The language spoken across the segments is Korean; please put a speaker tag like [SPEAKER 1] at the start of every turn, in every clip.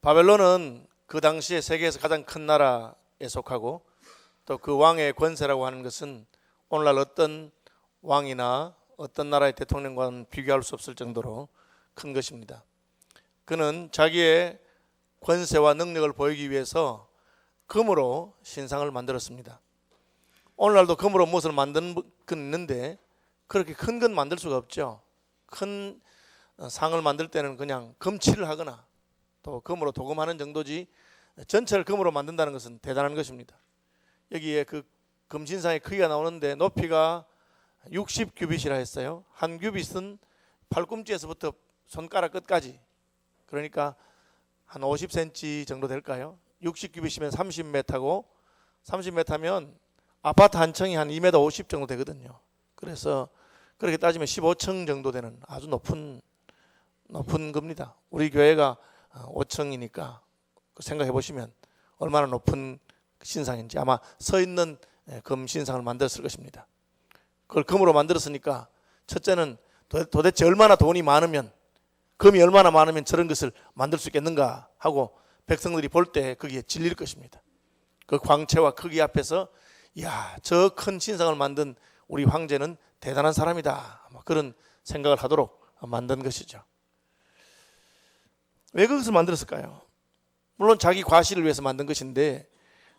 [SPEAKER 1] 바벨론은 그 당시에 세계에서 가장 큰 나라에 속하고 또 그 왕의 권세라고 하는 것은 오늘날 어떤 왕이나 어떤 나라의 대통령과는 비교할 수 없을 정도로 큰 것입니다. 그는 자기의 권세와 능력을 보이기 위해서 금으로 신상을 만들었습니다. 오늘날도 금으로 무엇을 만드는 건 있는데 그렇게 큰 건 만들 수가 없죠. 큰 상을 만들 때는 그냥 금칠을 하거나 또 금으로 도금하는 정도지 전체를 금으로 만든다는 것은 대단한 것입니다. 여기에 그 금신상의 크기가 나오는데 높이가 60규빗이라 했어요. 한 규빗은 팔꿈치에서부터 손가락 끝까지, 그러니까 한 50cm 정도 될까요? 60규빗이면 30m고 30m면 아파트 한 층이 한 2m 50 정도 되거든요. 그래서 그렇게 따지면 15층 정도 되는 아주 높은 겁니다. 우리 교회가 5층이니까 생각해 보시면 얼마나 높은 신상인지. 아마 서 있는 금 신상을 만들었을 것입니다. 그걸 금으로 만들었으니까 첫째는 도대체 얼마나 돈이 많으면, 금이 얼마나 많으면 저런 것을 만들 수 있겠는가 하고 백성들이 볼 때 거기에 질릴 것입니다. 그 광채와 크기 앞에서 이야, 저 큰 신상을 만든 우리 황제는 대단한 사람이다, 그런 생각을 하도록 만든 것이죠. 왜 그것을 만들었을까요? 물론 자기 과시를 위해서 만든 것인데,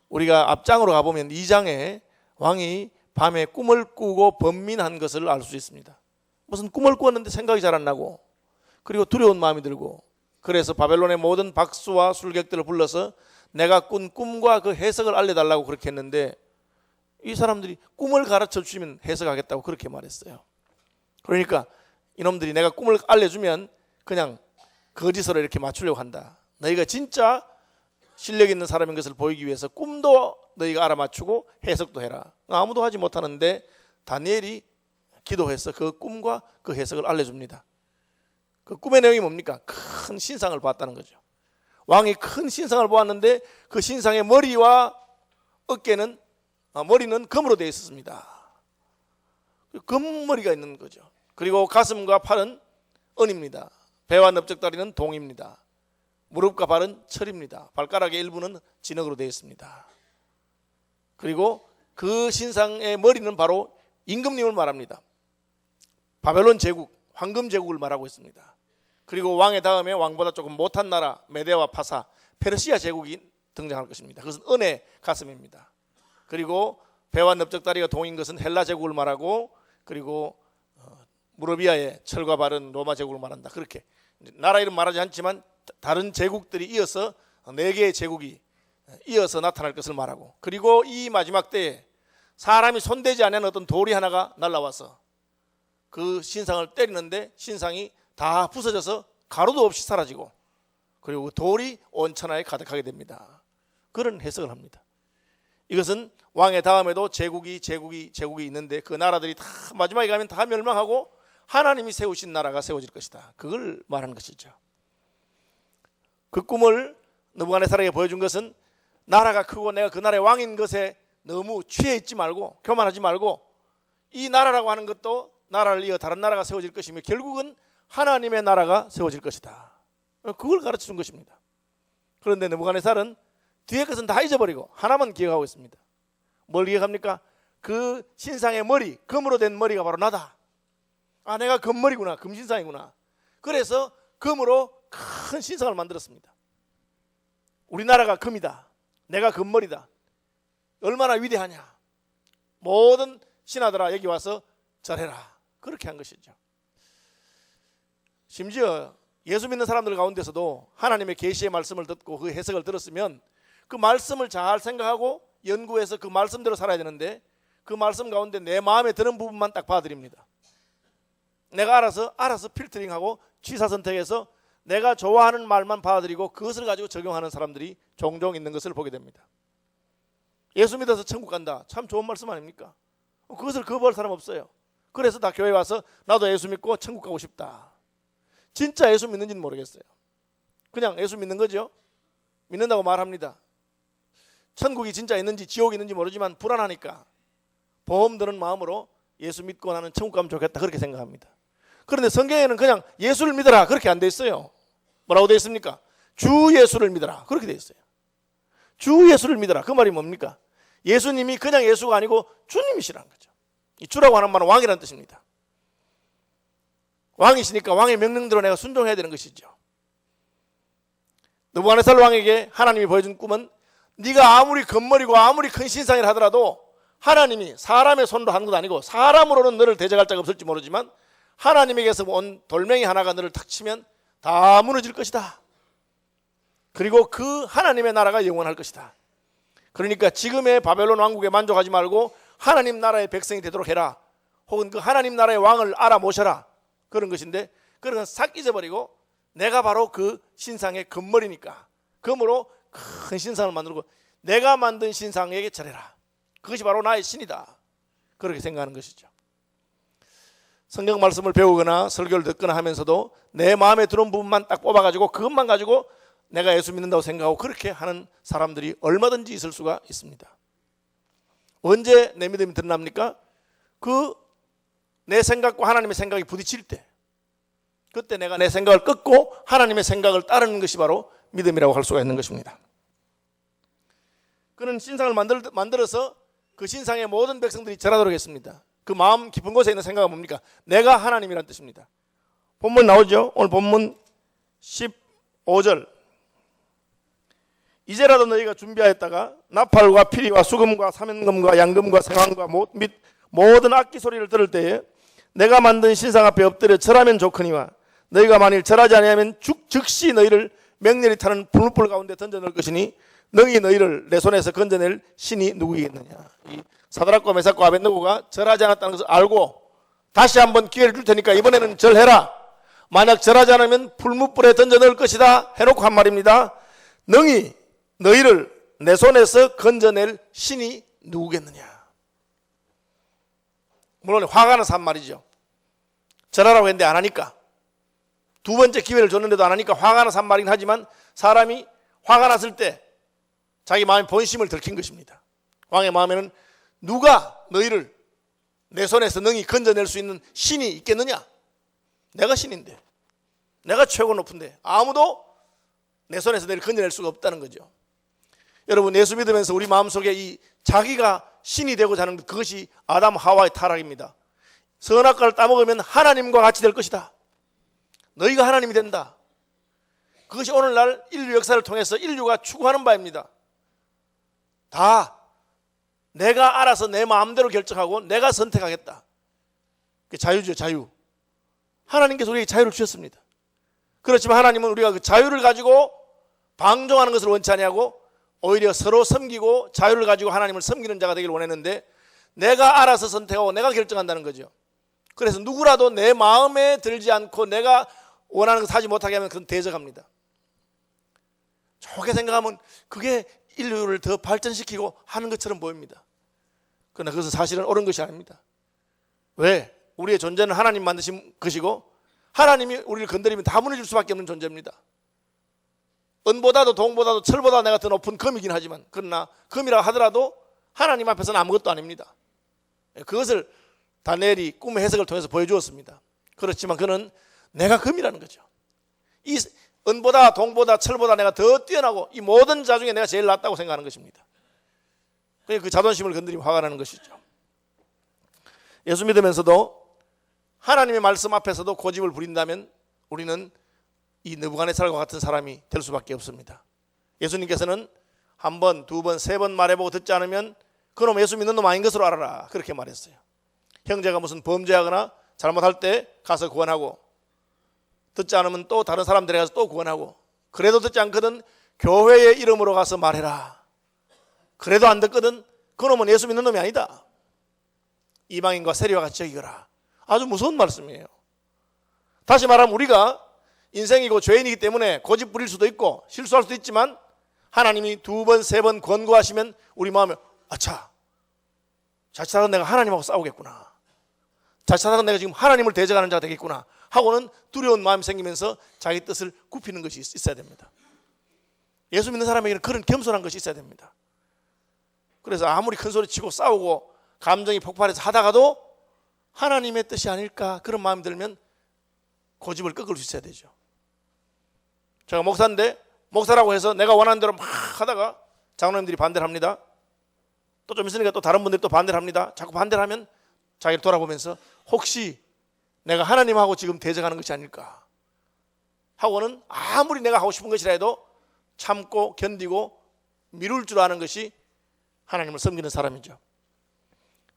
[SPEAKER 1] 우리가 앞장으로 가보면 2장에 왕이 밤에 꿈을 꾸고 번민한 것을 알 수 있습니다. 무슨 꿈을 꾸었는데 생각이 잘 안 나고, 그리고 두려운 마음이 들고, 그래서 바벨론의 모든 박수와 술객들을 불러서 내가 꾼 꿈과 그 해석을 알려달라고 그렇게 했는데, 이 사람들이 꿈을 가르쳐 주시면 해석하겠다고 그렇게 말했어요. 그러니까 이놈들이 내가 꿈을 알려주면 그냥 거짓으로 이렇게 맞추려고 한다. 너희가 진짜 실력 있는 사람인 것을 보이기 위해서 꿈도 너희가 알아맞추고 해석도 해라. 아무도 하지 못하는데 다니엘이 기도해서 그 꿈과 그 해석을 알려줍니다. 그 꿈의 내용이 뭡니까? 큰 신상을 봤다는 거죠. 왕이 큰 신상을 보았는데 그 신상의 머리와 어깨는, 머리는 금으로 되어 있었습니다. 금머리가 있는 거죠. 그리고 가슴과 팔은 은입니다. 배와 넓적다리는 동입니다. 무릎과 발은 철입니다. 발가락의 일부는 진흙으로 되어 있습니다. 그리고 그 신상의 머리는 바로 임금님을 말합니다. 바벨론 제국, 황금 제국을 말하고 있습니다. 그리고 왕의 다음에 왕보다 조금 못한 나라 메데와 파사, 페르시아 제국이 등장할 것입니다. 그것은 은의 가슴입니다. 그리고 배와 넓적다리가 동인 것은 헬라 제국을 말하고, 그리고 무릎 위에 철과 발은 로마 제국을 말한다. 그렇게 나라 이름 말하지 않지만 다른 제국들이 이어서 4개의 제국이 이어서 나타날 것을 말하고, 그리고 이 마지막 때에 사람이 손대지 않은 어떤 돌이 하나가 날라와서 그 신상을 때리는데 신상이 다 부서져서 가루도 없이 사라지고, 그리고 그 돌이 온 천하에 가득하게 됩니다. 그런 해석을 합니다. 이것은 왕의 다음에도 제국이 있는데 그 나라들이 다 마지막에 가면 다 멸망하고 하나님이 세우신 나라가 세워질 것이다. 그걸 말하는 것이죠. 그 꿈을 느부갓네살에게 보여준 것은 나라가 크고 내가 그 나라의 왕인 것에 너무 취해 있지 말고, 교만하지 말고, 이 나라라고 하는 것도 나라를 이어 다른 나라가 세워질 것이며 결국은 하나님의 나라가 세워질 것이다. 그걸 가르쳐 준 것입니다. 그런데 느부갓네살은 뒤에 것은 다 잊어버리고 하나만 기억하고 있습니다. 뭘 기억합니까? 그 신상의 머리, 금으로 된 머리가 바로 나다. 아, 내가 금머리구나, 금신상이구나. 그래서 금으로 큰 신상을 만들었습니다. 우리나라가 금이다, 내가 금머리다, 얼마나 위대하냐, 모든 신하들아 여기 와서 절해라, 그렇게 한 것이죠. 심지어 예수 믿는 사람들 가운데서도 하나님의 계시의 말씀을 듣고 그 해석을 들었으면 그 말씀을 잘 생각하고 연구해서 그 말씀대로 살아야 되는데, 그 말씀 가운데 내 마음에 드는 부분만 딱 봐드립니다. 내가 알아서 필터링하고 취사 선택해서 내가 좋아하는 말만 받아들이고 그것을 가지고 적용하는 사람들이 종종 있는 것을 보게 됩니다. 예수 믿어서 천국 간다, 참 좋은 말씀 아닙니까? 그것을 거부할 사람 없어요. 그래서 다 교회 와서 나도 예수 믿고 천국 가고 싶다. 진짜 예수 믿는지는 모르겠어요. 그냥 예수 믿는 거죠. 믿는다고 말합니다. 천국이 진짜 있는지 지옥이 있는지 모르지만 불안하니까 보험 드는 마음으로 예수 믿고 나는 천국 가면 좋겠다, 그렇게 생각합니다. 그런데 성경에는 그냥 예수를 믿어라, 그렇게 안 돼 있어요. 뭐라고 돼 있습니까? 주 예수를 믿어라. 그렇게 되어 있어요. 주 예수를 믿어라. 그 말이 뭡니까? 예수님이 그냥 예수가 아니고 주님이시라는 거죠. 이 주라고 하는 말은 왕이라는 뜻입니다. 왕이시니까 왕의 명령대로 내가 순종해야 되는 것이죠. 느부갓네살 왕에게 하나님이 보여준 꿈은 네가 아무리 건물이고 아무리 큰 신상이라 하더라도 하나님이 사람의 손으로 하는 건 아니고 사람으로는 너를 대적할 자가 없을지 모르지만 하나님에게서 온 돌멩이 하나가 너를 탁 치면 다 무너질 것이다. 그리고 그 하나님의 나라가 영원할 것이다. 그러니까 지금의 바벨론 왕국에 만족하지 말고 하나님 나라의 백성이 되도록 해라. 혹은 그 하나님 나라의 왕을 알아 모셔라. 그런 것인데 그런 건 싹 잊어버리고 내가 바로 그 신상의 금머리니까 금으로 큰 신상을 만들고 내가 만든 신상에게 절해라. 그것이 바로 나의 신이다. 그렇게 생각하는 것이죠. 성경 말씀을 배우거나 설교를 듣거나 하면서도 내 마음에 들어온 부분만 딱 뽑아가지고 그것만 가지고 내가 예수 믿는다고 생각하고 그렇게 하는 사람들이 얼마든지 있을 수가 있습니다. 언제 내 믿음이 드러납니까? 그 내 생각과 하나님의 생각이 부딪힐 때, 그때 내가 내 생각을 끊고 하나님의 생각을 따르는 것이 바로 믿음이라고 할 수가 있는 것입니다. 그는 신상을 만들어서 그 신상의 모든 백성들이 절하도록 했습니다. 그 마음 깊은 곳에 있는 생각은 뭡니까? 내가 하나님이라는 뜻입니다. 본문 나오죠? 오늘 본문 15절. 이제라도 너희가 준비하였다가 나팔과 피리와 수금과 사면금과 양금과 생황과 및 모든 악기 소리를 들을 때에 내가 만든 신상 앞에 엎드려 절하면 좋거니와 너희가 만일 절하지 아니하면 즉시 너희를 맹렬히 타는 불불 가운데 던져 넣을 것이니 능히 너희를 내 손에서 건져낼 신이 누구이겠느냐. 이 사드락과 메삭과 아벳느고가 절하지 않았다는 것을 알고 다시 한번 기회를 줄 테니까 이번에는 절해라. 만약 절하지 않으면 불무불에 던져 넣을 것이다 해놓고 한 말입니다. 능히 너희를 내 손에서 건져낼 신이 누구겠느냐. 물론 화가 나서 한 말이죠. 절하라고 했는데 안 하니까, 두 번째 기회를 줬는데도 안 하니까 화가 나서 한 말이긴 하지만 사람이 화가 났을 때 자기 마음의 본심을 들킨 것입니다. 왕의 마음에는 누가 너희를 내 손에서 능히 건져낼 수 있는 신이 있겠느냐. 내가 신인데, 내가 최고 높은데 아무도 내 손에서 너희를 건져낼 수가 없다는 거죠. 여러분, 예수 믿으면서 우리 마음속에 이 자기가 신이 되고자 하는 그것이 아담 하와의 타락입니다. 선악과를 따먹으면 하나님과 같이 될 것이다. 너희가 하나님이 된다. 그것이 오늘날 인류 역사를 통해서 인류가 추구하는 바입니다. 다 내가 알아서 내 마음대로 결정하고 내가 선택하겠다. 그게 자유죠, 자유. 하나님께서 우리에게 자유를 주셨습니다. 그렇지만 하나님은 우리가 그 자유를 가지고 방종하는 것을 원치 아니하고 오히려 서로 섬기고 자유를 가지고 하나님을 섬기는 자가 되기를 원했는데 내가 알아서 선택하고 내가 결정한다는 거죠. 그래서 누구라도 내 마음에 들지 않고 내가 원하는 것을 하지 못하게 하면 그건 대적합니다. 좋게 생각하면 그게 인류를 더 발전시키고 하는 것처럼 보입니다. 그러나 그것은 사실은 옳은 것이 아닙니다. 왜? 우리의 존재는 하나님 만드신 것이고 하나님이 우리를 건드리면 다 무너질 수밖에 없는 존재입니다. 은보다도 동보다도 철보다 내가 더 높은 금이긴 하지만 그러나 금이라 하더라도 하나님 앞에서는 아무것도 아닙니다. 그것을 다니엘이 꿈의 해석을 통해서 보여주었습니다. 그렇지만 그는 내가 금이라는 거죠. 이 은보다 동보다 철보다 내가 더 뛰어나고 이 모든 자 중에 내가 제일 낫다고 생각하는 것입니다. 그 자존심을 건드리면 화가 나는 것이죠. 예수 믿으면서도 하나님의 말씀 앞에서도 고집을 부린다면 우리는 이 느부갓네살과 같은 사람이 될 수밖에 없습니다. 예수님께서는 한 번, 두 번, 세 번 말해보고 듣지 않으면 그놈 예수 믿는 놈 아닌 것으로 알아라. 그렇게 말했어요. 형제가 무슨 범죄하거나 잘못할 때 가서 구원하고 듣지 않으면 또 다른 사람들에 가서 또 구원하고 그래도 듣지 않거든 교회의 이름으로 가서 말해라. 그래도 안 듣거든 그놈은 예수 믿는 놈이 아니다. 이방인과 세리와 같이 여기거라. 아주 무서운 말씀이에요. 다시 말하면 우리가 인생이고 죄인이기 때문에 고집 부릴 수도 있고 실수할 수도 있지만 하나님이 두 번, 세 번 권고하시면 우리 마음에 아차, 자칫하다 내가 하나님하고 싸우겠구나. 자칫하다 내가 지금 하나님을 대적하는 자가 되겠구나 하고는 두려운 마음이 생기면서 자기 뜻을 굽히는 것이 있어야 됩니다. 예수 믿는 사람에게는 그런 겸손한 것이 있어야 됩니다. 그래서 아무리 큰 소리 치고 싸우고 감정이 폭발해서 하다가도 하나님의 뜻이 아닐까 그런 마음이 들면 고집을 꺾을 수 있어야 되죠. 제가 목사인데 목사라고 해서 내가 원하는 대로 막 하다가 장로님들이 반대를 합니다. 또 좀 있으니까 또 다른 분들이 또 반대를 합니다. 자꾸 반대를 하면 자기를 돌아보면서 혹시 내가 하나님하고 지금 대적하는 것이 아닐까 하고는 아무리 내가 하고 싶은 것이라 해도 참고 견디고 미룰 줄 아는 것이 하나님을 섬기는 사람이죠.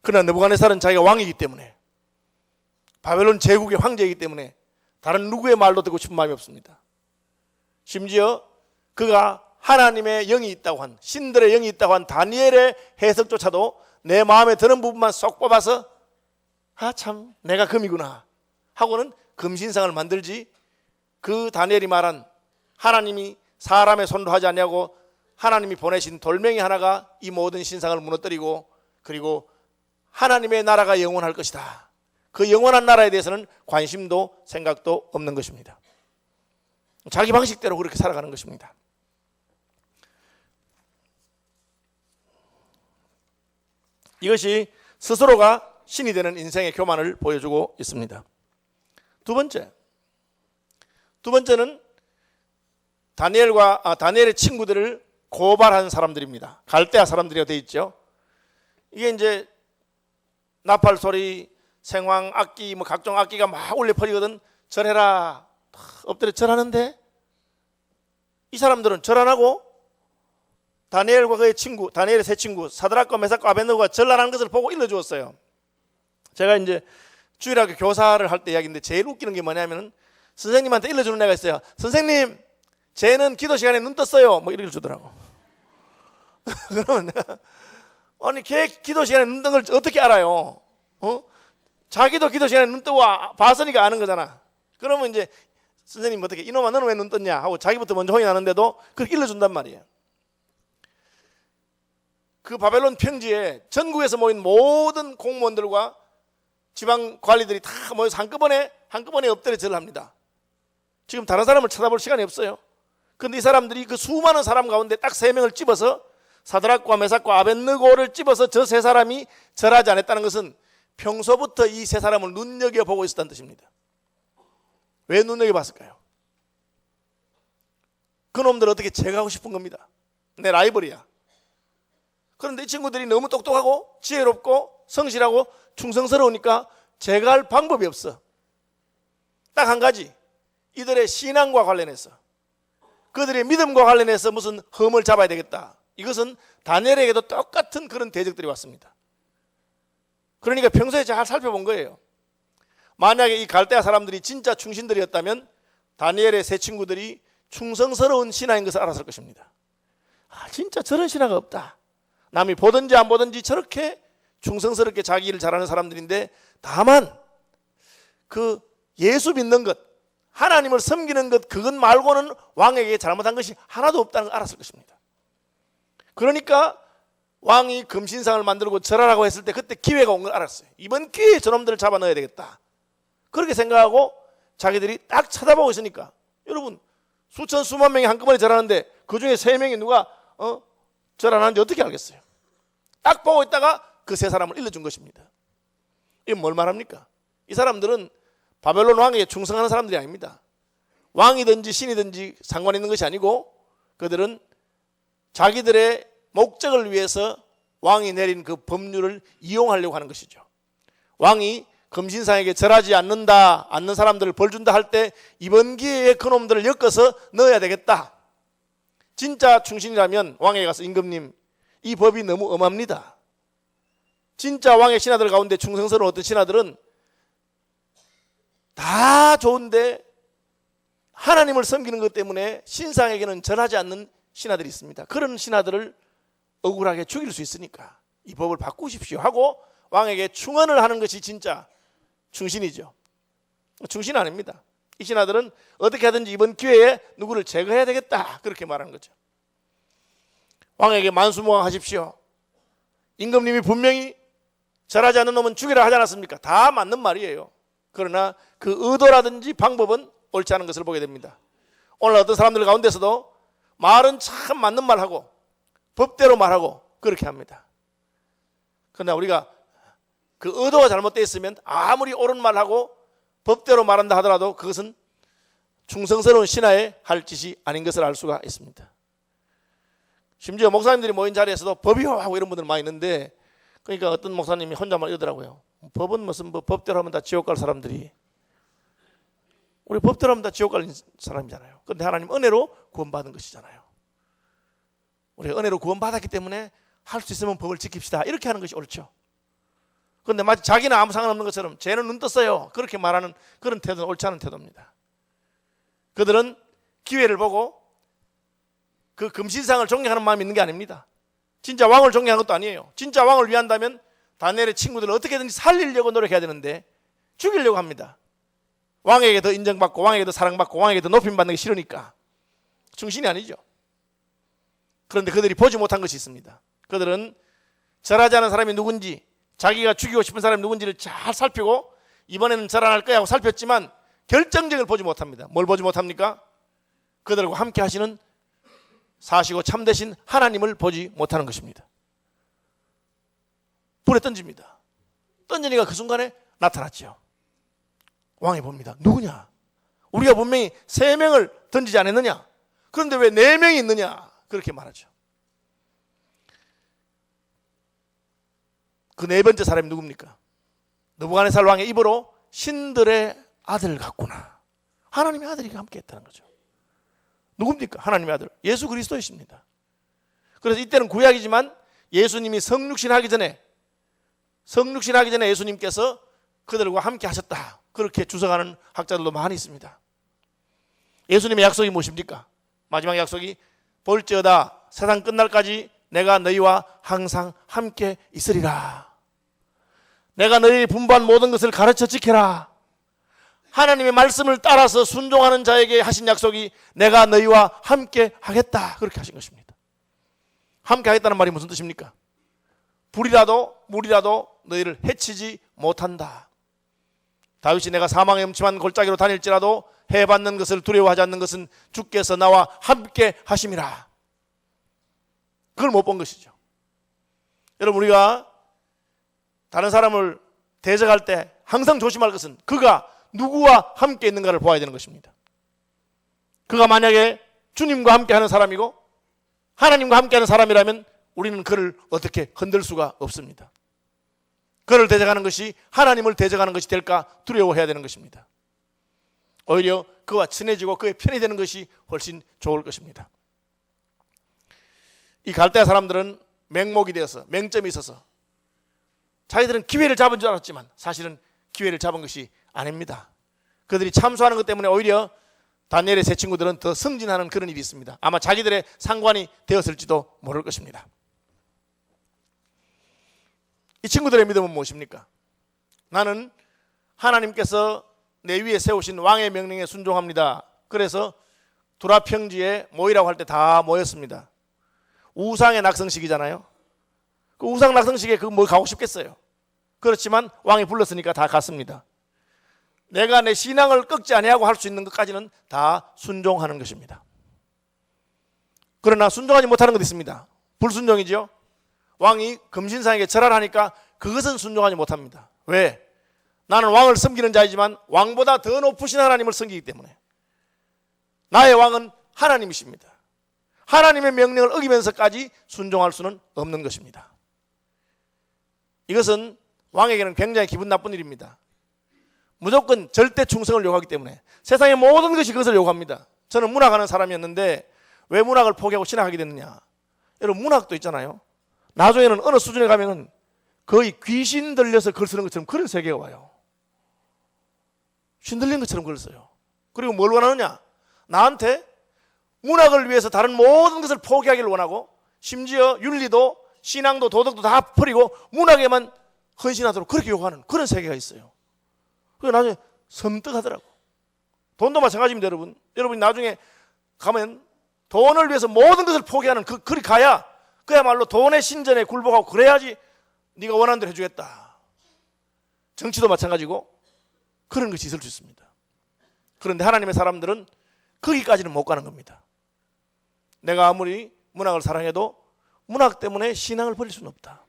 [SPEAKER 1] 그러나 느부갓네살은 자기가 왕이기 때문에, 바벨론 제국의 황제이기 때문에 다른 누구의 말도 듣고 싶은 마음이 없습니다. 심지어 그가 하나님의 영이 있다고 한, 신들의 영이 있다고 한 다니엘의 해석조차도 내 마음에 드는 부분만 쏙 뽑아서 참 내가 금이구나 하고는 금신상을 만들지, 그 다니엘이 말한 하나님이 사람의 손으로 하지 아니하고 하나님이 보내신 돌멩이 하나가 이 모든 신상을 무너뜨리고 그리고 하나님의 나라가 영원할 것이다, 그 영원한 나라에 대해서는 관심도 생각도 없는 것입니다. 자기 방식대로 그렇게 살아가는 것입니다. 이것이 스스로가 신이 되는 인생의 교만을 보여주고 있습니다. 두 번째는 다니엘의 친구들을 고발한 사람들입니다. 갈대아 사람들이라고 되어 있죠. 이게 이제 나팔 소리, 생황, 악기, 각종 악기가 막 울려 퍼지거든. 절해라. 엎드려 절하는데 이 사람들은 절 안 하고 다니엘과 그의 친구, 다니엘의 세 친구 사드락과 메삭과 아벳느고가 절 안 하는 것을 보고 일러주었어요. 제가 이제 주일학교 교사를 할 때 이야기인데 제일 웃기는 게 뭐냐면 선생님한테 일러주는 애가 있어요. 선생님, 쟤는 기도 시간에 눈 떴어요. 이렇게 주더라고. 그러면 내가 아니 걔 기도 시간에 눈 뜬 걸 어떻게 알아요? 자기도 기도 시간에 눈 뜨고 봤으니까 아는 거잖아. 그러면 이제 선생님 어떻게, 이놈아 너는 왜 눈 떴냐 하고 자기부터 먼저 혼이 나는데도 그렇게 일러준단 말이에요. 그 바벨론 평지에 전국에서 모인 모든 공무원들과 지방 관리들이 다 모여서 한꺼번에 엎드려 절을 합니다. 지금 다른 사람을 쳐다볼 시간이 없어요. 그런데 이 사람들이 그 수많은 사람 가운데 딱 3명을 집어서 사드락과 메삭과 아벳느고를 집어서 저 3사람이 절하지 않았다는 것은 평소부터 이 3사람을 눈여겨보고 있었다는 뜻입니다. 왜 눈여겨봤을까요? 그놈들 어떻게 제거하고 싶은 겁니다. 내 라이벌이야. 그런데 이 친구들이 너무 똑똑하고 지혜롭고 성실하고 충성스러우니까 제거할 방법이 없어. 딱 한 가지, 이들의 신앙과 관련해서, 그들의 믿음과 관련해서 무슨 흠을 잡아야 되겠다. 이것은 다니엘에게도 똑같은 그런 대적들이 왔습니다. 그러니까 평소에 잘 살펴본 거예요. 만약에 이 갈대아 사람들이 진짜 충신들이었다면 다니엘의 세 친구들이 충성스러운 신하인 것을 알았을 것입니다. 진짜 저런 신하가 없다. 남이 보든지 안 보든지 저렇게 충성스럽게 자기 일을 잘하는 사람들인데, 다만 그 예수 믿는 것, 하나님을 섬기는 것, 그것 말고는 왕에게 잘못한 것이 하나도 없다는 걸 알았을 것입니다. 그러니까 왕이 금신상을 만들고 절하라고 했을 때 그때 기회가 온 걸 알았어요. 이번 기회에 저놈들을 잡아 넣어야 되겠다. 그렇게 생각하고 자기들이 딱 쳐다보고 있으니까, 여러분 수천 수만 명이 한꺼번에 절하는데 그 중에 3명이 누가 절 안 하는지 어떻게 알겠어요? 딱 보고 있다가 그 3사람을 일러준 것입니다. 이건 뭘 말합니까? 이 사람들은 바벨론 왕에게 충성하는 사람들이 아닙니다. 왕이든지 신이든지 상관 있는 것이 아니고 그들은 자기들의 목적을 위해서 왕이 내린 그 법률을 이용하려고 하는 것이죠. 왕이 금신상에게 절하지 않는 사람들을 벌 준다 할 때 이번 기회에 그놈들을 엮어서 넣어야 되겠다. 진짜 충신이라면 왕에게 가서 임금님, 이 법이 너무 엄합니다. 진짜 왕의 신하들 가운데 충성스러운 어떤 신하들은 다 좋은데 하나님을 섬기는 것 때문에 신상에게는 절하지 않는 신하들이 있습니다. 그런 신하들을 억울하게 죽일 수 있으니까 이 법을 바꾸십시오 하고 왕에게 충언을 하는 것이 진짜 충신이죠. 충신 아닙니다. 이 신하들은 어떻게 하든지 이번 기회에 누구를 제거해야 되겠다, 그렇게 말하는 거죠. 왕에게 만수무강하십시오. 임금님이 분명히 절하지 않는 놈은 죽이라 하지 않았습니까? 다 맞는 말이에요. 그러나 그 의도라든지 방법은 옳지 않은 것을 보게 됩니다. 오늘 어떤 사람들 가운데서도 말은 참 맞는 말하고 법대로 말하고 그렇게 합니다. 그러나 우리가 그 의도가 잘못되어 있으면 아무리 옳은 말하고 법대로 말한다 하더라도 그것은 충성스러운 신하의 할 짓이 아닌 것을 알 수가 있습니다. 심지어 목사님들이 모인 자리에서도 법이요 하고 이런 분들 많이 있는데, 그러니까 어떤 목사님이 혼자만 이러더라고요. 법은 무슨 법대로 하면 다 지옥 갈 사람들이, 우리 법대로 하면 다 지옥 갈 사람이잖아요. 그런데 하나님 은혜로 구원받은 것이잖아요. 우리 은혜로 구원받았기 때문에 할 수 있으면 법을 지킵시다, 이렇게 하는 것이 옳죠. 그런데 마치 자기는 아무 상관없는 것처럼 쟤는 눈 떴어요, 그렇게 말하는 그런 태도는 옳지 않은 태도입니다. 그들은 기회를 보고 그 금신상을 존경하는 마음이 있는 게 아닙니다. 진짜 왕을 존경하는 것도 아니에요. 진짜 왕을 위한다면 다니엘의 친구들을 어떻게든지 살리려고 노력해야 되는데 죽이려고 합니다. 왕에게 더 인정받고 왕에게 더 사랑받고 왕에게 더 높임받는 게 싫으니까. 충신이 아니죠. 그런데 그들이 보지 못한 것이 있습니다. 그들은 절하지 않은 사람이 누군지, 자기가 죽이고 싶은 사람이 누군지를 잘 살피고 이번에는 절 안 할 거야 하고 살폈지만 결정적을 보지 못합니다. 뭘 보지 못합니까? 그들과 함께 하시는 사시고 참되신 하나님을 보지 못하는 것입니다. 불에 던집니다. 던지니까 그 순간에 나타났죠. 왕이 봅니다. 누구냐? 우리가 분명히 3명을 던지지 않았느냐? 그런데 왜 4명이 있느냐? 그렇게 말하죠. 그 4번째 사람이 누굽니까? 느부갓네살 왕의 입으로 신들의 아들 같구나, 하나님의 아들이 함께 했다는 거죠. 누굽니까? 하나님의 아들 예수 그리스도이십니다. 그래서 이때는 구약이지만 예수님이 성육신 하기 전에 예수님께서 그들과 함께 하셨다, 그렇게 주석하는 학자들도 많이 있습니다. 예수님의 약속이 무엇입니까? 마지막 약속이 볼지어다 세상 끝날까지 내가 너희와 항상 함께 있으리라. 내가 너희 분부한 모든 것을 가르쳐 지켜라. 하나님의 말씀을 따라서 순종하는 자에게 하신 약속이 내가 너희와 함께 하겠다, 그렇게 하신 것입니다. 함께 하겠다는 말이 무슨 뜻입니까? 불이라도 물이라도 너희를 해치지 못한다. 다윗이 내가 사망의 음침한 골짜기로 다닐지라도 해받는 것을 두려워하지 않는 것은 주께서 나와 함께 하심이라. 그걸 못 본 것이죠. 여러분, 우리가 다른 사람을 대적할 때 항상 조심할 것은 그가 누구와 함께 있는가를 보아야 되는 것입니다. 그가 만약에 주님과 함께하는 사람이고 하나님과 함께하는 사람이라면 우리는 그를 어떻게 흔들 수가 없습니다. 그를 대적하는 것이 하나님을 대적하는 것이 될까 두려워해야 되는 것입니다. 오히려 그와 친해지고 그의 편이 되는 것이 훨씬 좋을 것입니다. 이 갈대아 사람들은 맹목이 되어서, 맹점이 있어서 자기들은 기회를 잡은 줄 알았지만 사실은 기회를 잡은 것이 아닙니다. 그들이 참수하는 것 때문에 오히려 다니엘의 세 친구들은 더 승진하는 그런 일이 있습니다. 아마 자기들의 상관이 되었을지도 모를 것입니다. 이 친구들의 믿음은 무엇입니까? 나는 하나님께서 내 위에 세우신 왕의 명령에 순종합니다. 그래서 두라 평지에 모이라고 할 때 다 모였습니다. 우상의 낙성식이잖아요. 그 우상 낙성식에 그 뭐 가고 싶겠어요. 그렇지만 왕이 불렀으니까 다 갔습니다. 내가 내 신앙을 꺾지 아니하고 할 수 있는 것까지는 다 순종하는 것입니다. 그러나 순종하지 못하는 것도 있습니다. 불순종이죠. 왕이 금신상에게 절하라니까 그것은 순종하지 못합니다. 왜? 나는 왕을 섬기는 자이지만 왕보다 더 높으신 하나님을 섬기기 때문에. 나의 왕은 하나님이십니다. 하나님의 명령을 어기면서까지 순종할 수는 없는 것입니다. 이것은 왕에게는 굉장히 기분 나쁜 일입니다. 무조건 절대 충성을 요구하기 때문에 세상의 모든 것이 그것을 요구합니다. 저는 문학하는 사람이었는데 왜 문학을 포기하고 신학하게 됐느냐. 여러분, 문학도 있잖아요. 나중에는 어느 수준에 가면은 거의 귀신 들려서 글 쓰는 것처럼 그런 세계가 와요. 신 들린 것처럼 글 써요. 그리고 뭘 원하느냐? 나한테 문학을 위해서 다른 모든 것을 포기하기를 원하고 심지어 윤리도 신앙도 도덕도 다 버리고 문학에만 헌신하도록 그렇게 요구하는 그런 세계가 있어요. 그래서 나중에 섬뜩하더라고. 돈도 마찬가지입니다. 여러분이 나중에 가면 돈을 위해서 모든 것을 포기하는 그리 가야 그야말로 돈의 신전에 굴복하고 그래야지 네가 원하는 대로 해주겠다. 정치도 마찬가지고 그런 것이 있을 수 있습니다. 그런데 하나님의 사람들은 거기까지는 못 가는 겁니다. 내가 아무리 문학을 사랑해도 문학 때문에 신앙을 버릴 수는 없다.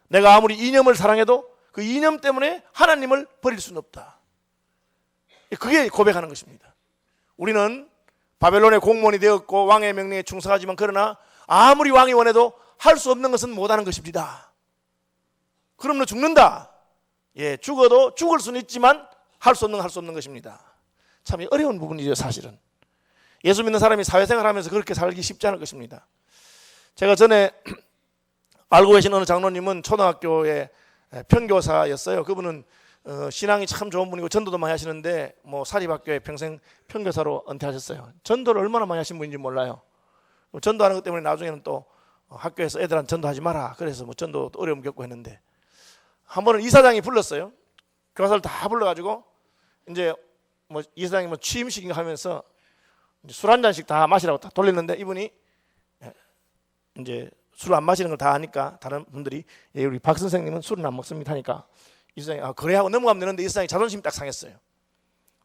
[SPEAKER 1] 내가 아무리 이념을 사랑해도 그 이념 때문에 하나님을 버릴 수는 없다. 그게 고백하는 것입니다. 우리는 바벨론의 공무원이 되었고 왕의 명령에 충성하지만 그러나 아무리 왕이 원해도 할 수 없는 것은 못하는 것입니다. 그럼 너 죽는다. 예, 죽어도 죽을 수는 있지만 할 수 없는 것입니다. 참 어려운 부분이죠, 사실은. 예수 믿는 사람이 사회생활하면서 그렇게 살기 쉽지 않을 것입니다. 제가 전에 알고 계신 어느 장로님은 초등학교의 평교사였어요. 그분은 신앙이 참 좋은 분이고 전도도 많이 하시는데 사립학교에 평생 평교사로 은퇴하셨어요. 전도를 얼마나 많이 하신 분인지 몰라요. 전도하는 것 때문에 나중에는 또 학교에서 애들한테 전도하지 마라. 그래서 전도도 어려움 겪고 했는데 한 번은 이사장이 불렀어요. 교사를 다 불러가지고 이제 이사장이 취임식 하면서 술 한 잔씩 다 마시라고 딱 돌렸는데 이분이 이제 술 안 마시는 걸 다 아니까 다른 분들이 우리 박 선생님은 술은 안 먹습니다 하니까 이사장이 그래 하고 넘어가면 되는데 이사장이 자존심이 딱 상했어요.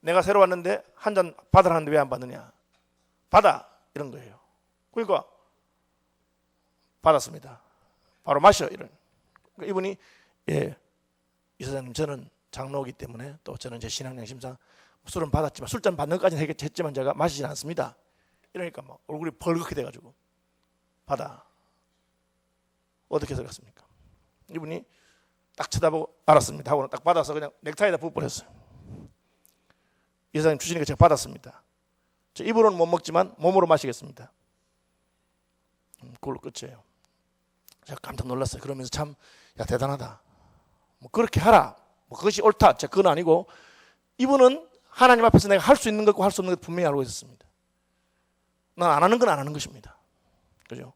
[SPEAKER 1] 내가 새로 왔는데 한 잔 받으라는데 왜 안 받느냐. 받아 이런 거예요. 그러니까 받았습니다. 바로 마셔 이런. 그러니까 이분이 이사장님 저는 장로이기 때문에 또 저는 제 신앙양심상 술은 받았지만 술잔 받는 것까지는 했지만 제가 마시지 않습니다. 이러니까 얼굴이 벌겋게 돼가지고 받아. 어떻게 생각했습니까? 이분이 딱 쳐다보고 알았습니다 하고는 딱 받아서 그냥 넥타이에다 부어버렸어요. 이사장님 주시니까 제가 받았습니다. 저 입으로는 못 먹지만 몸으로 마시겠습니다. 그걸로 끝이에요. 제가 깜짝 놀랐어요. 그러면서 참 대단하다. 그렇게 하라. 그것이 옳다. 그건 아니고 이분은 하나님 앞에서 내가 할 수 있는 것과 할 수 없는 것 분명히 알고 있었습니다. 난 안 하는 건 안 하는 것입니다. 그죠?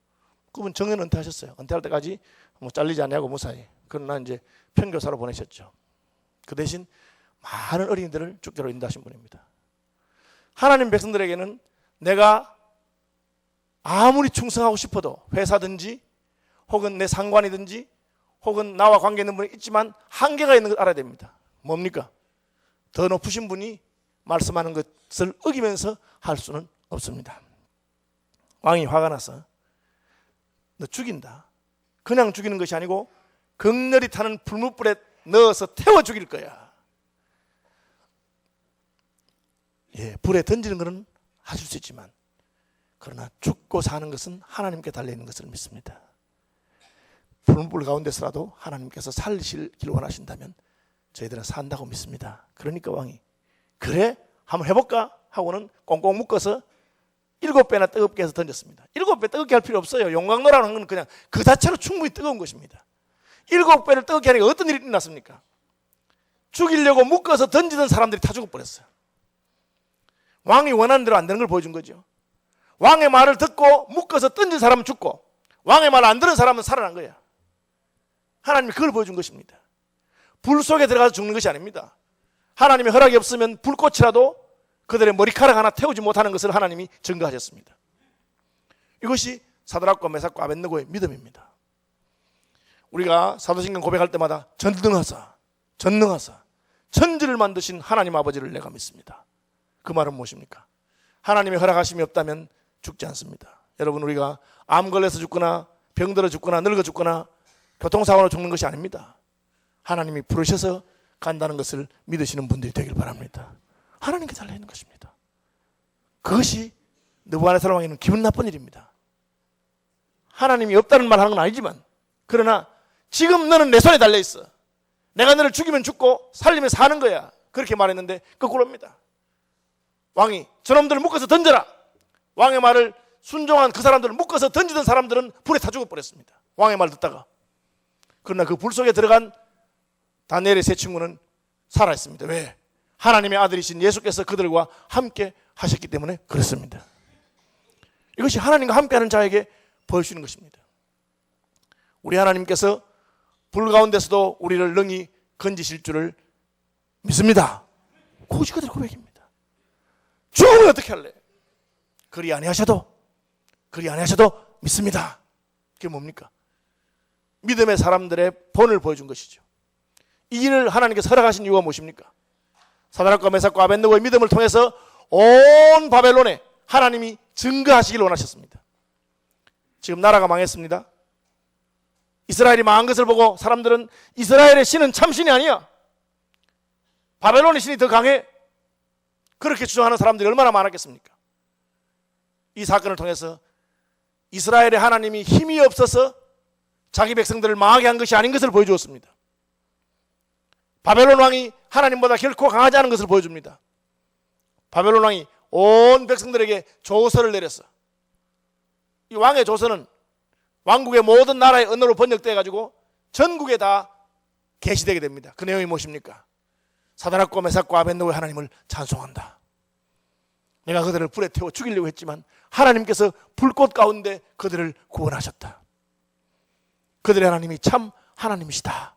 [SPEAKER 1] 그분 정년 은퇴하셨어요. 은퇴할 때까지 잘리지 않냐고 무사히. 그러나 이제 편교사로 보내셨죠. 그 대신 많은 어린이들을 주께로 인도하신 분입니다. 하나님 백성들에게는 내가 아무리 충성하고 싶어도 회사든지 혹은 내 상관이든지 혹은 나와 관계 있는 분이 있지만 한계가 있는 걸 알아야 됩니다. 뭡니까? 더 높으신 분이 말씀하는 것을 어기면서 할 수는 없습니다. 왕이 화가 나서 너 죽인다. 그냥 죽이는 것이 아니고 극렬히 타는 불못불에 넣어서 태워 죽일 거야. 불에 던지는 것은 하실 수 있지만 그러나 죽고 사는 것은 하나님께 달려있는 것을 믿습니다. 불물 가운데서라도 하나님께서 살리시길 원하신다면 저희들은 산다고 믿습니다. 그러니까 왕이 그래? 한번 해볼까? 하고는 꽁꽁 묶어서 7배나 뜨겁게 해서 던졌습니다. 7배 뜨겁게 할 필요 없어요. 용광로라는 건 그냥 그 자체로 충분히 뜨거운 것입니다. 7배를 뜨겁게 하니까 어떤 일이 일어났습니까? 죽이려고 묶어서 던지던 사람들이 다 죽어버렸어요. 왕이 원하는 대로 안 되는 걸 보여준 거죠. 왕의 말을 듣고 묶어서 던진 사람은 죽고 왕의 말을 안 들은 사람은 살아난 거야. 하나님이 그걸 보여준 것입니다. 불 속에 들어가서 죽는 것이 아닙니다. 하나님의 허락이 없으면 불꽃이라도 그들의 머리카락 하나 태우지 못하는 것을 하나님이 증거하셨습니다. 이것이 사드락과 메삭과 아벳느고의 믿음입니다. 우리가 사도신경 고백할 때마다 전능하사 천지를 만드신 하나님 아버지를 내가 믿습니다. 그 말은 무엇입니까? 하나님의 허락하심이 없다면 죽지 않습니다. 여러분, 우리가 암 걸려서 죽거나 병들어 죽거나 늙어 죽거나 교통사고로 죽는 것이 아닙니다. 하나님이 부르셔서 간다는 것을 믿으시는 분들이 되길 바랍니다. 하나님께 달려있는 것입니다. 그것이 느부갓네살 왕에는 기분 나쁜 일입니다. 하나님이 없다는 말 하는 건 아니지만 그러나 지금 너는 내 손에 달려있어. 내가 너를 죽이면 죽고 살리면 사는 거야. 그렇게 말했는데 거꾸로입니다. 왕이 저놈들을 묶어서 던져라. 왕의 말을 순종한 그 사람들을 묶어서 던지던 사람들은 불에 다 죽어버렸습니다. 왕의 말 듣다가. 그러나 그 불 속에 들어간 다니엘의 세 친구는 살아있습니다. 왜? 하나님의 아들이신 예수께서 그들과 함께 하셨기 때문에 그렇습니다. 이것이 하나님과 함께하는 자에게 보여주는 것입니다. 우리 하나님께서 불 가운데서도 우리를 능히 건지실 줄을 믿습니다. 그것이 그들의 고백입니다. 죽으면 어떻게 할래? 그리 아니하셔도 믿습니다. 그게 뭡니까? 믿음의 사람들의 본을 보여준 것이죠. 이 일을 하나님께서 허락하신 이유가 무엇입니까? 사드락과 메삭과 아벳느고의 믿음을 통해서 온 바벨론에 하나님이 증거하시길 원하셨습니다. 지금 나라가 망했습니다. 이스라엘이 망한 것을 보고 사람들은 이스라엘의 신은 참신이 아니야. 바벨론의 신이 더 강해. 그렇게 주장하는 사람들이 얼마나 많았겠습니까? 이 사건을 통해서 이스라엘의 하나님이 힘이 없어서 자기 백성들을 망하게 한 것이 아닌 것을 보여주었습니다. 바벨론 왕이 하나님보다 결코 강하지 않은 것을 보여줍니다. 바벨론 왕이 온 백성들에게 조서를 내렸어. 이 왕의 조서는 왕국의 모든 나라의 언어로 번역되어 가지고 전국에 다 게시되게 됩니다. 그 내용이 무엇입니까? 사드락과 메삭과 아벳느고의 하나님을 찬송한다. 내가 그들을 불에 태워 죽이려고 했지만 하나님께서 불꽃 가운데 그들을 구원하셨다. 그들의 하나님이 참 하나님이시다.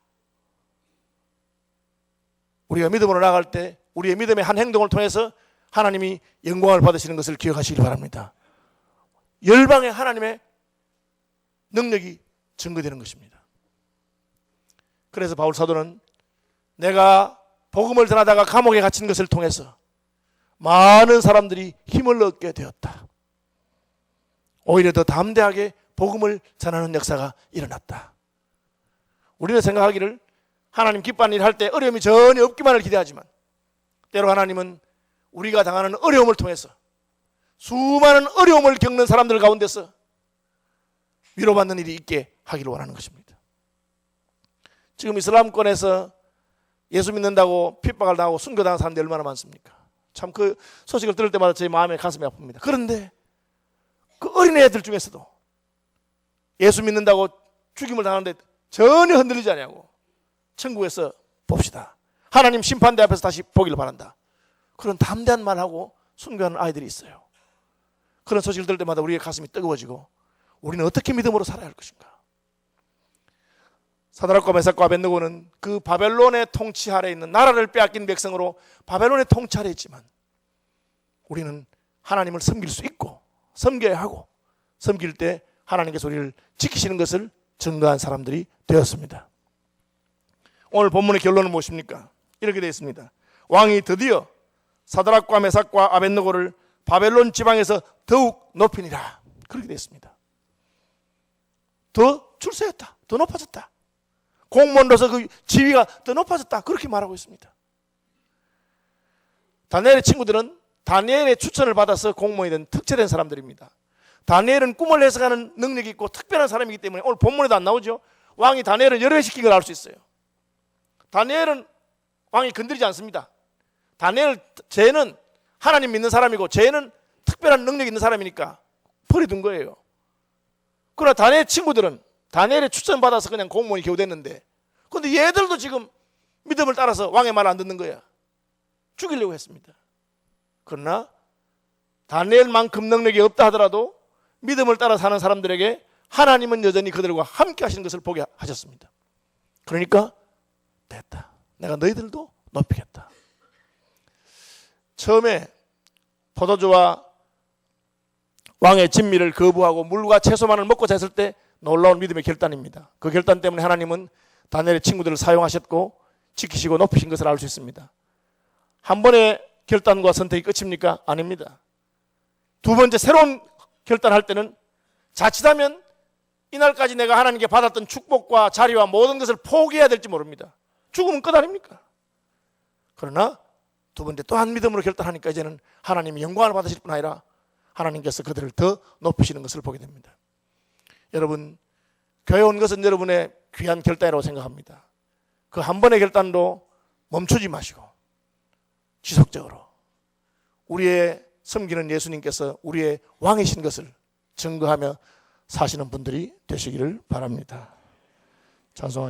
[SPEAKER 1] 우리가 믿음으로 나아갈 때 우리의 믿음의 한 행동을 통해서 하나님이 영광을 받으시는 것을 기억하시길 바랍니다. 열방의 하나님의 능력이 증거되는 것입니다. 그래서 바울 사도는 내가 복음을 전하다가 감옥에 갇힌 것을 통해서 많은 사람들이 힘을 얻게 되었다. 오히려 더 담대하게 복음을 전하는 역사가 일어났다. 우리는 생각하기를 하나님 기뻐하는 일을 할 때 어려움이 전혀 없기만을 기대하지만 때로 하나님은 우리가 당하는 어려움을 통해서 수많은 어려움을 겪는 사람들 가운데서 위로받는 일이 있게 하기를 원하는 것입니다. 지금 이슬람권에서 예수 믿는다고 핍박을 당하고 순교당한 사람들이 얼마나 많습니까? 참 그 소식을 들을 때마다 제 마음에 가슴이 아픕니다. 그런데 그 어린애들 중에서도 예수 믿는다고 죽임을 당하는데 전혀 흔들리지 않냐고 천국에서 봅시다. 하나님 심판대 앞에서 다시 보기를 바란다. 그런 담대한 말하고 순교하는 아이들이 있어요. 그런 소식을 들을 때마다 우리의 가슴이 뜨거워지고 우리는 어떻게 믿음으로 살아야 할 것인가? 사드락과 메삭과 아벳느고는 그 바벨론의 통치 아래에 있는 나라를 빼앗긴 백성으로 바벨론의 통치 아래에 있지만 우리는 하나님을 섬길 수 있고 섬겨야 하고 섬길 때 하나님께서 우리를 지키시는 것을 증거한 사람들이 되었습니다. 오늘 본문의 결론은 무엇입니까? 이렇게 되어 있습니다. 왕이 드디어 사드락과 메삭과 아벳느고를 바벨론 지방에서 더욱 높이니라. 그렇게 되어 있습니다. 더 출세했다. 더 높아졌다. 공무원으로서 그 지위가 더 높아졌다. 그렇게 말하고 있습니다. 다니엘의 친구들은 다니엘의 추천을 받아서 공무원이 된 특채된 사람들입니다. 다니엘은 꿈을 해석하는 능력이 있고 특별한 사람이기 때문에 오늘 본문에도 안 나오죠. 왕이 다니엘을 여러 개 시킨 걸 알 수 있어요. 다니엘은 왕이 건드리지 않습니다. 다니엘 쟤는 하나님 믿는 사람이고 쟤는 특별한 능력이 있는 사람이니까 버려둔 거예요. 그러나 다니엘 친구들은 다니엘의 추천받아서 그냥 공무원이 겨우 됐는데 그런데 얘들도 지금 믿음을 따라서 왕의 말을 안 듣는 거야. 죽이려고 했습니다. 그러나 다니엘만큼 능력이 없다 하더라도 믿음을 따라 사는 사람들에게 하나님은 여전히 그들과 함께 하시는 것을 보게 하셨습니다. 그러니까 됐다. 내가 너희들도 높이겠다. 처음에 포도주와 왕의 진미를 거부하고 물과 채소만을 먹고 잤을 때 놀라운 믿음의 결단입니다. 그 결단 때문에 하나님은 다니엘의 친구들을 사용하셨고 지키시고 높이신 것을 알 수 있습니다. 한 번의 결단과 선택이 끝입니까? 아닙니다. 두 번째 새로운 결단할 때는 자칫하면 이날까지 내가 하나님께 받았던 축복과 자리와 모든 것을 포기해야 될지 모릅니다. 죽으면 끝 아닙니까? 그러나 두 번째 또한 믿음으로 결단하니까 이제는 하나님이 영광을 받으실 뿐 아니라 하나님께서 그들을 더 높이시는 것을 보게 됩니다. 여러분, 교회 온 것은 여러분의 귀한 결단이라고 생각합니다. 그 한 번의 결단도 멈추지 마시고 지속적으로 우리의 섬기는 예수님께서 우리의 왕이신 것을 증거하며 사시는 분들이 되시기를 바랍니다. 찬송하겠습니다.